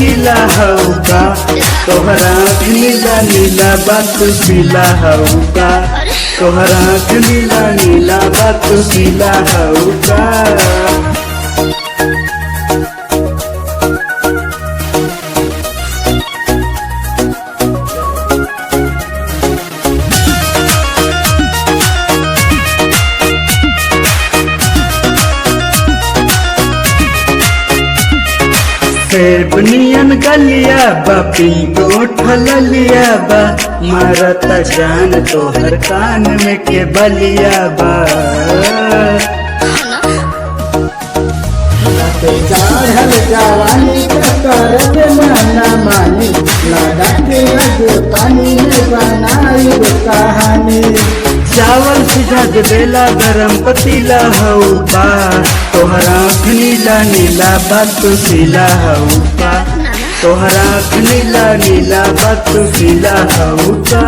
किला हौका तोहरा नीला नीला बात पीला हौका तोहरा नीला नीला बात पीला हौका। सेब नियन गलिया बा पिंक उठल लिया बा मारत जान तोहर कान में के बलिया बा। चढ़ल जवानी करत माना मानी लगा के पानी में बनाई कहानी। चावल सिझा बेला गरम पतीला हौका तोहरा नीला नीला बात पीला हौका तोहरा नीला नीला बात पीला हौका।